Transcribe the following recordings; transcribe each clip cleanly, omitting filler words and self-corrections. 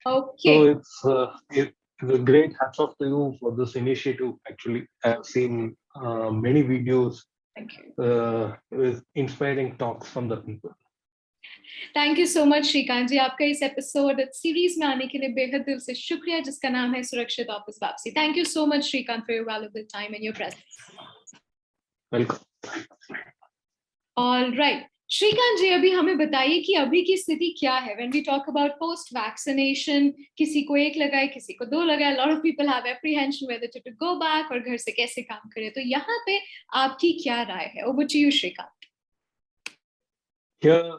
So Okay. it's a great hats off to you for this initiative. Actually, I've seen many videos Thank you. with inspiring talks from the people. Thank you so much Shrikant ji, आपका इस episode series में आने के लिए बेहद दिल से शुक्रिया, जिसका नाम है सुरक्षित ऑफिस वापसी। Thank you so much Shrikant for your valuable time and your presence. Welcome. All right, Shrikant ji अभी हमें बताइए कि अभी की स्थिति क्या है when we talk about post vaccination. किसी को एक लगाए, किसी को दो लगाए, lot of people have apprehension whether to go back और घर से कैसे काम करें, तो यहाँ पे आपकी क्या राय है? Over to you Shrikant. Here,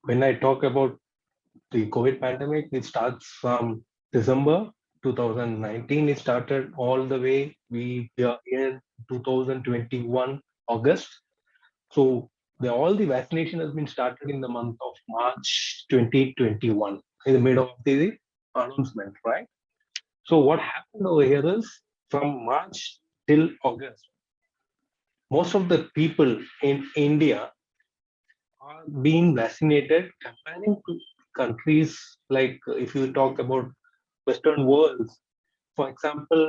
when I talk about the COVID pandemic, it starts from December 2019. It started all the way. We are in 2021 August. So all the vaccination has been started in the month of March 2021, in the middle of the announcement, right? So what happened over here is from March till August, most of the people in India are being vaccinated comparing to countries like if you talk about Western world, for example,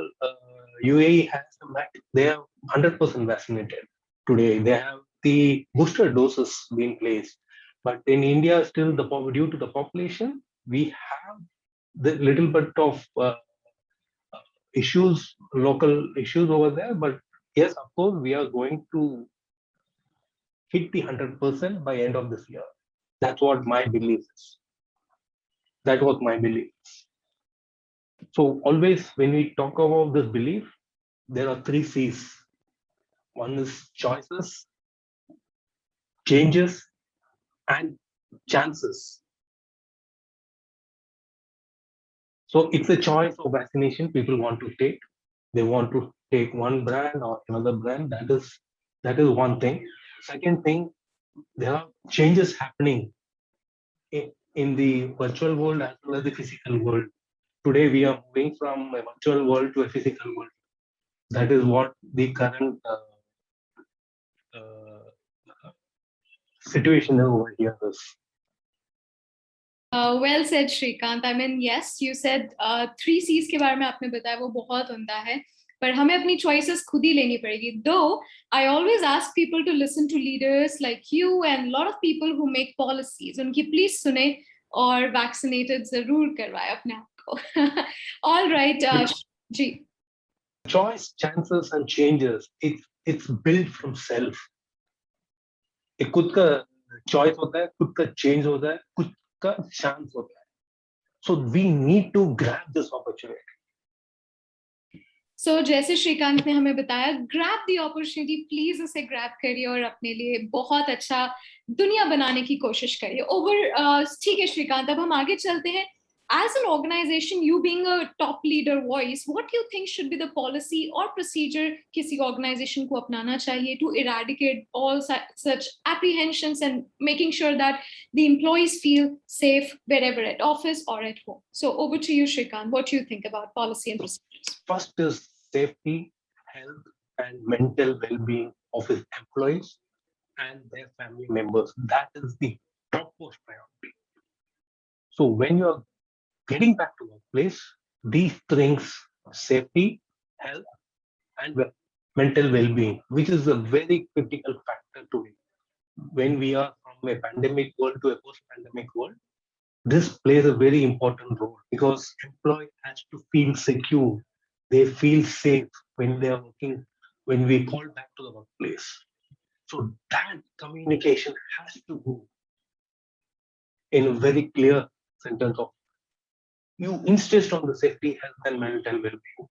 UAE has they have 100% vaccinated today. They have the booster doses being placed, but in India, still due to the population, we have the little bit of issues, local issues over there. But yes, of course, we are going to hit the 100% by end of this year. That's what my belief is. That was my belief. So always when we talk about this belief, there are three C's. One is choices, changes, and chances. So it's a choice of vaccination people want to take. They want to take one brand or another brand. That is one thing. Second thing, there are changes happening in the virtual world as well as the physical world. Today we are moving from a virtual world to a physical world. That is what the current situation over here is. Well said Shrikant. I mean yes, you said three Cs के बारे में आपने बताया, वो बहुत उम्दा है, पर हमें अपनी चॉइसेस खुद ही लेनी पड़ेगी। Though I always ask people to listen to leaders like you and lot of people who make policies, उनकी प्लीज सुने और वैक्सीनेटेड जरूर करवाए अपने आप को। ऑल राइट जी। Choice, chances, and changes. It's built from self. एक खुद का चॉइस होता है, खुद का चेंज होता है, खुद का चांस होता है. So we need to grab this opportunity. सो जैसे श्रीकांत ने हमें बताया, ग्रैब दी अपॉर्चुनिटी, प्लीज उसे ग्रैब करिए और अपने लिए बहुत अच्छा दुनिया बनाने की कोशिश करिए। ओवर ठीक है श्रीकांत, अब हम आगे चलते हैं। As an organization, you being a top leader voice, what do you think should be the policy or procedure किसी organization को अपनाना चाहिए to eradicate all such apprehensions and making sure that the employees feel safe wherever at office or at home? So over to you, Shrikant. What do you think about policy and procedures? First is safety, health, and mental well-being of his employees and their family members. That is the topmost priority. So when you are getting back to workplace, these things, safety, health, and mental well-being, which is a very critical factor today. When we are from a pandemic world to a post-pandemic world, this plays a very important role because employee has to feel secure. They feel safe when they are working, when we call back to the workplace. So that communication has to go in a very clear sentence of you insist on the safety, health, and mental well-being.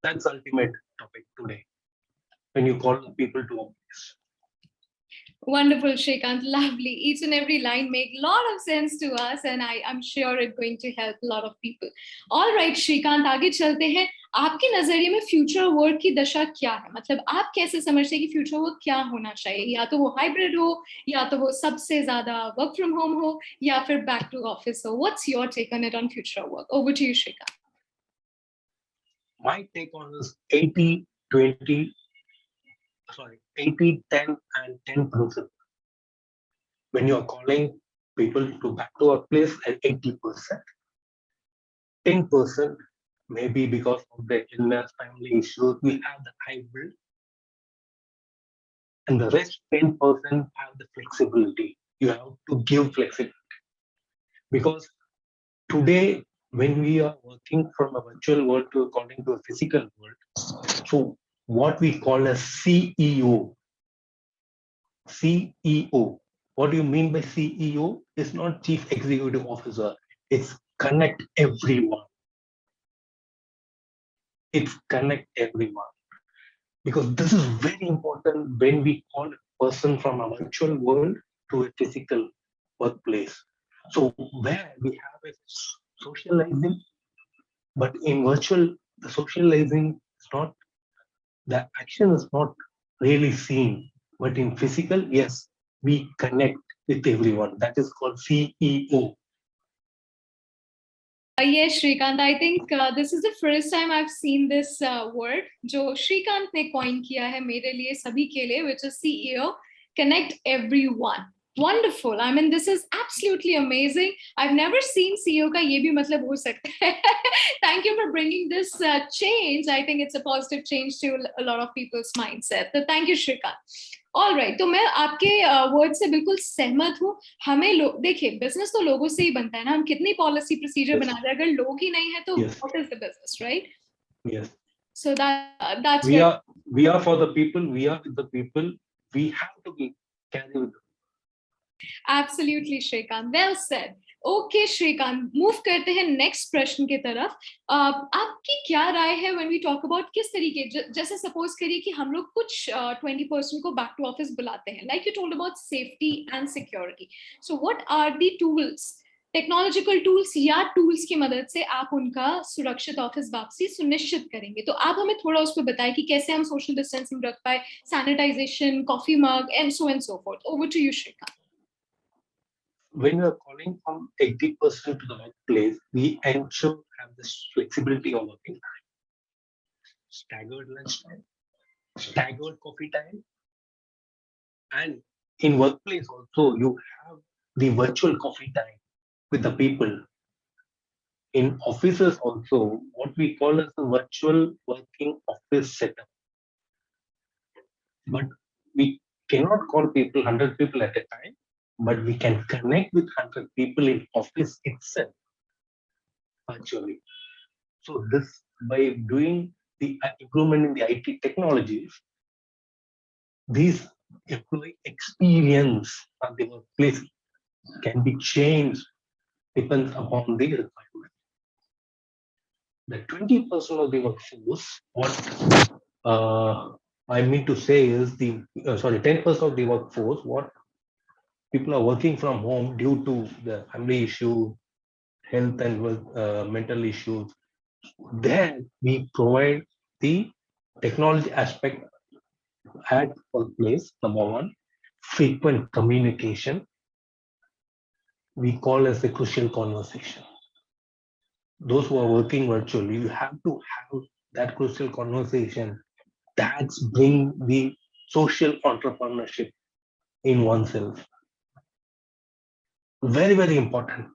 That's ultimate topic today when you call people to office. Wonderful, Shrikant. Lovely. Each and every line make a lot of sense to us, and I'm sure it's going to help a lot of people. All right, Shrikant, आगे चलते हैं। आपके नजरिए में future work की दशा क्या है? मतलब आप कैसे समझते हैं कि फ्यूचर वर्क क्या होना चाहिए? या तो वो हाइब्रिड हो, या तो वो सबसे ज्यादा वर्क फ्रॉम होम हो, या फिर बैक टू ऑफिस हो। What's your take on it on future work? Over to you, Shrikant. My take on this 80-20, sorry, 80-10 and 10 principle. When you are calling people to back to workplace at 80%, 10%, maybe because of the illness, family issues, we have the hybrid, and the rest 10% have the flexibility. You have to give flexibility because today, when we are working from a virtual world to according to a physical world, so what we call as CEO. What do you mean by CEO? It's not Chief Executive Officer. It's connect everyone. It's connect everyone. Because this is very important when we call a person from a virtual world to a physical workplace. So where we have a socializing, but in virtual, the socializing is not, the action is not really seen. But in physical, yes, we connect with everyone. That is called CEO. Yes, Shrikant, I think this is the first time I've seen this word जो श्रीकांत ने coin किया है मेरे लिए सभी के लिए, which is CEO, connect everyone. Wonderful. I mean, this is absolutely amazing. I've never seen CEO का ये भी मतलब हो सकता है. Thank you for bringing this change. I think it's a positive change to a lot of people's mindset. So thank you, Shrikant. All right, तो मैं आपके वर्ड से बिल्कुल सहमत हूँ. हमें देखिए, बिजनेस तो लोगों से ही बनता है ना. हम कितनी पॉलिसी प्रोसीजर बना रहे हैं, अगर लोग ही नहीं है तो what is the business, right? Yes. So that's we are for the people. We are with the people. We have to carry with them. Absolutely, Shrikant. Well said. Okay Shrikant, move करते हैं नेक्स्ट प्रश्न की तरफ. आपकी क्या राय है when we talk about किस तरीके, जैसे सपोज करिए कि हम लोग कुछ 20% को बैक टू ऑफिस बुलाते हैं, like you told about safety and security. So what are the tools, technological tools या टूल्स की मदद से आप उनका सुरक्षित ऑफिस वापसी सुनिश्चित करेंगे? तो आप हमें थोड़ा उस पर बताएं कि कैसे हम सोशल डिस्टेंसिंग रख पाए, sanitization, coffee mug and so forth. Over to you Shrikant. When we are calling from 80% to the workplace, we ensure have this flexibility of working time, staggered lunch time, staggered coffee time, and in workplace also you have the virtual coffee time with the people. In offices also, what we call as the virtual working office setup. But we cannot call people 100 people at a time, but we can connect with 100 people in office itself virtually. So this, by doing the improvement in the IT technologies, these employee experience at the workplace can be changed depends upon the requirement. The 20% of the workforce, what I mean to say is the 10% of the workforce, what people are working from home due to the family issue, health and mental issues. There we provide the technology aspect at workplace. Number one, frequent communication. We call as the crucial conversation. Those who are working virtually, you have to have that crucial conversation. That's bring the social entrepreneurship in oneself. Very, very important.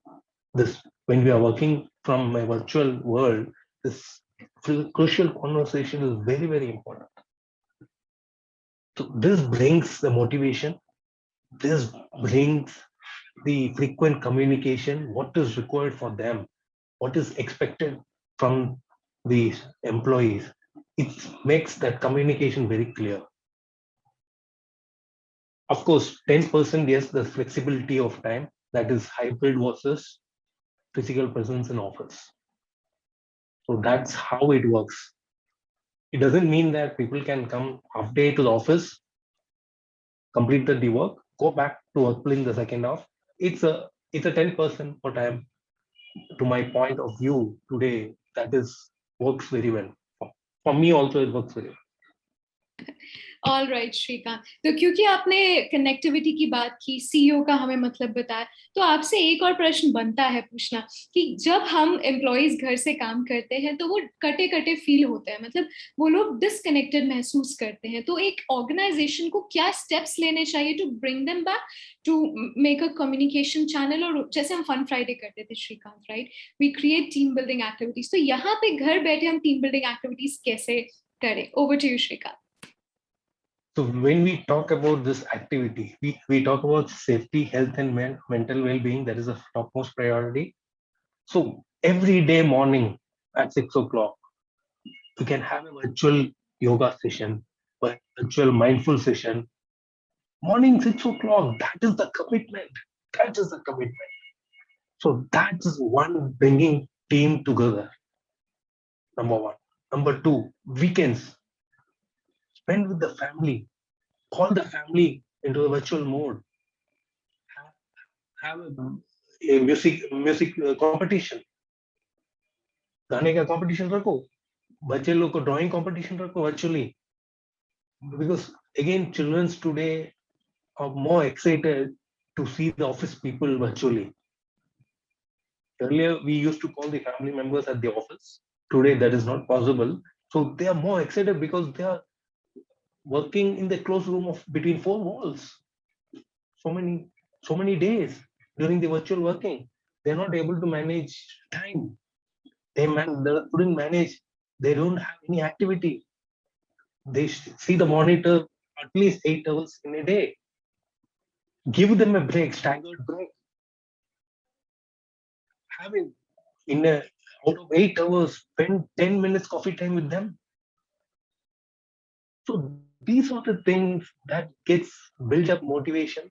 This, when we are working from a virtual world, this crucial conversation is very, very important. So this brings the motivation. This brings the frequent communication, what is required for them, what is expected from the employees. It makes that communication very clear. Of course, 10%, yes, the flexibility of time, that is hybrid versus physical presence in office. So that's how it works. It doesn't mean that people can come half day to the office, complete the work, go back to workplace in the second half. It's a 10% what I am, to my point of view today, that is works very well. For me also, it works very well. All right Shrikant, तो क्योंकि आपने connectivity की बात की, CEO का हमें मतलब बताया, तो आपसे एक और प्रश्न बनता है पूछना कि जब हम एम्प्लॉयज घर से काम करते हैं तो वो कटे कटे फील होते हैं, मतलब वो लोग डिसकनेक्टेड महसूस करते हैं, तो एक ऑर्गेनाइजेशन को क्या स्टेप्स लेने चाहिए to bring them back, to make a communication channel, और जैसे हम फन फ्राइडे करते थे Shrikant, right, we create team building activities, तो यहाँ पे घर बैठे हम टीम बिल्डिंग एक्टिविटीज कैसे करें? Over to you Shrikant. So when we talk about this activity, we talk about safety, health, and mental well-being. That is a topmost priority. So every day morning at 6 o'clock, we can have a virtual yoga session, a virtual mindful session. Morning 6 o'clock. That is the commitment. That is the commitment. So that is one bringing team together. Number one. Number two, weekends. Spend with the family. Call the family into a virtual mode. Have a music competition. गाने का competition रखो, बच्चे लोग को drawing competition रखो virtually, because again children today are more excited to see the office people virtually. Earlier we used to call the family members at the office. Today that is not possible. So they are more excited because they are working in the closed room of between four walls. So many days during the virtual working, they're not able to manage time. They couldn't manage. They don't have any activity. They see the monitor at least 8 hours in a day. Give them a break, staggered break. Having in a out of 8 hours, spend 10 minutes coffee time with them. So these are the things that gets build up motivation.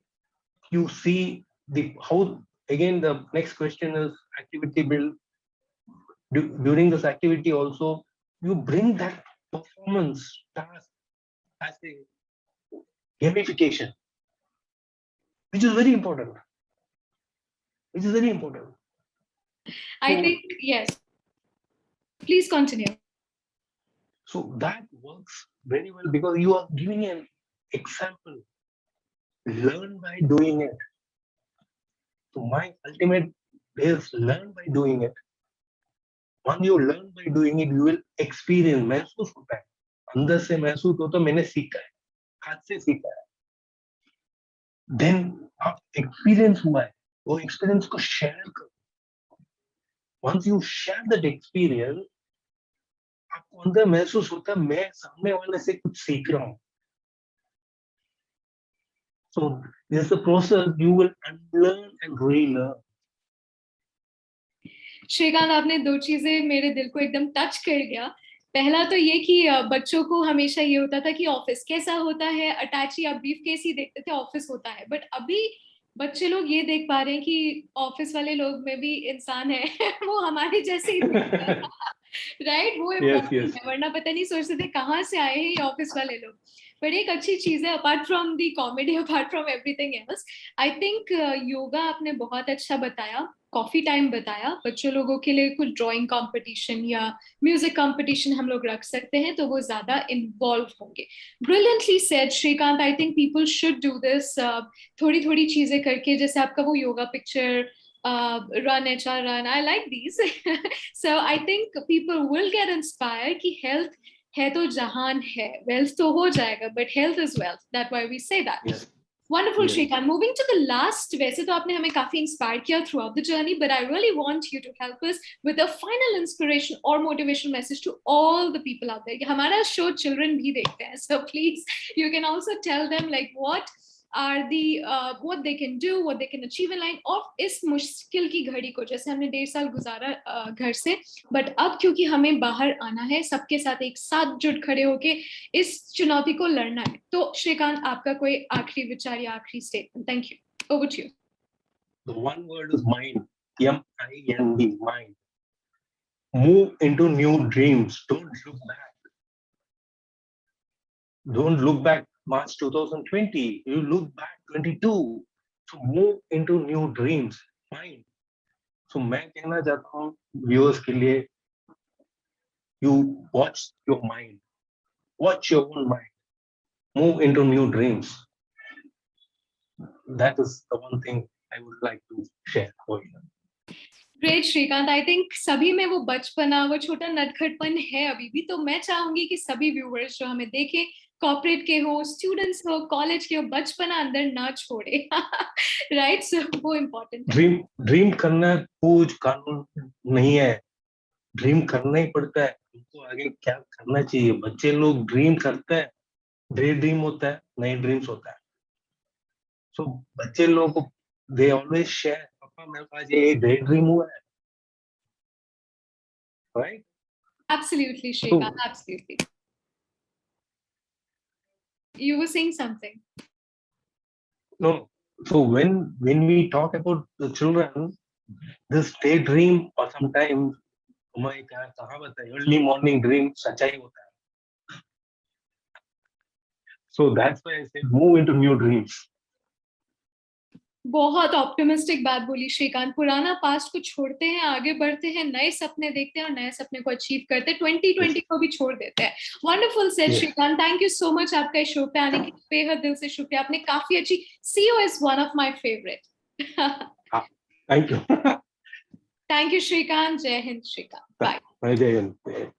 You see the how again the next question is activity build. During this activity also you bring that performance task as a gamification, which is very important. Which is very important. I So, think, yes. Please continue. so that works very well because you are giving an example. Learn by doing it. So my ultimate is learn by doing it. Once you learn by doing it, you will experience. महसूस होता है, अंदर से महसूस होता है मैंने सीखा है, हाथ से सीखा है. Then experience हुआ है, वो experience को share करो. Once you share that experience, आपको अंदर महसूस होता है मैं सामने वाले से कुछ सीख रहा हूँ. So this is a process you will unlearn and relearn. Shrikant, आपने दो चीजें मेरे दिल को एकदम टच कर गया. पहला तो ये कि बच्चों को हमेशा ये होता था कि ऑफिस कैसा होता है, अटैची या ब्रीफ केस ही देखते थे, ऑफिस होता है, बट अभी बच्चे लोग ये देख पा रहे हैं कि ऑफिस वाले लोग में भी इंसान है वो हमारे जैसे ही राइट, वो Yes, इम्पोर्टेंट yes. है, वरना पता नहीं सोचते थे कहाँ से आए हैं ये ऑफिस वाले लोग. पर एक अच्छी चीज है, apart from the comedy, apart from everything else, I think yoga आपने बहुत अच्छा बताया, कॉफी टाइम बताया, बच्चों लोगों के लिए कुछ ड्राइंग कंपटीशन या म्यूजिक कंपटीशन हम लोग रख सकते हैं तो वो ज्यादा इन्वॉल्व होंगे. Brilliantly said Shrikant. I think people should do this, थोड़ी थोड़ी चीजें करके, जैसे आपका वो yoga picture, run HR run, I like these. So I think people will get inspired कि health है तो जहान है, wealth तो हो जाएगा, but health is wealth, that's why we say that. Yes. Wonderful, Yes. Shrikant. Moving to the last, वैसे तो आपने हमें काफी inspired किया throughout the journey, but I really want you to help us with a final inspiration or motivational message to all the people out there. हमारा show children भी देखते हैं, so please you can also tell them like what are the what they can do, what they can achieve in life. और इस मुश्किल की घड़ी को, जैसे हमने 1.5 साल गुजारा घर से, बट अब क्योंकि हमें बाहर आना है, सबके साथ एक साथ जुट खड़े होके इस चुनौती को लड़ना है, तो श्रीकांत आपका कोई आखिरी विचार या आखिरी statement? Thank you. Over to you. The one word is mind. MIND. Mind. Move into new dreams. Don't look back. Don't look back March 2020. You look back 22. So move into new dreams. Mind. So मैं कहना चाहता हूँ viewers के लिए, you watch your mind. Watch your own mind. move into new dreams. That is the one thing I would like to share for you. Great Shrikant, I think सभी में वो बचपना, वो छोटा नटखटपन है अभी भी। तो मैं चाहूंगी कि सभी व्यूअर्स जो हमें देखें, कॉर्पोरेट के हो, स्टूडेंट्स हो, कॉलेज के हो, बचपना अंदर ना छोड़े। राइट, सो वो इम्पोर्टेंट है। ड्रीम करना कुछ कानून नहीं है, ड्रीम करना ही पड़ता है। उनको आगे क्या करना चाहिए, बच्चे लोग ड्रीम करते हैं, डे ड्रीम होता है, नए ड्रीम्स होता है। सो बच्चे लोगों को दे ऑलवेज शेयर, पापा मेरे पास ये डे ड्रीम हुआ है, right? Absolutely Shrikant, absolutely. You were saying something. No, so when we talk about the children, this daydream or sometimes हमारी कहावत है, early morning dream सच्चाई होता है. So that's why I said move into new dreams. बहुत optimistic बात बोली श्रीकांत। पुराना पास्ट को छोड़ते हैं, आगे बढ़ते हैं, नए सपने देखते हैं और नए सपने को अचीव करते हैं, 2020 को भी छोड़ देते हैं। Wonderful said Shrikant, thank you so much आपका इस शो पे आने के लिए, बेहद दिल से शुक्रिया। आपने काफी अच्छी, CEO is one of my favourite. Thank you. Thank you Shrikant, जय हिंद श्रीकांत, बाय। जय हिंद।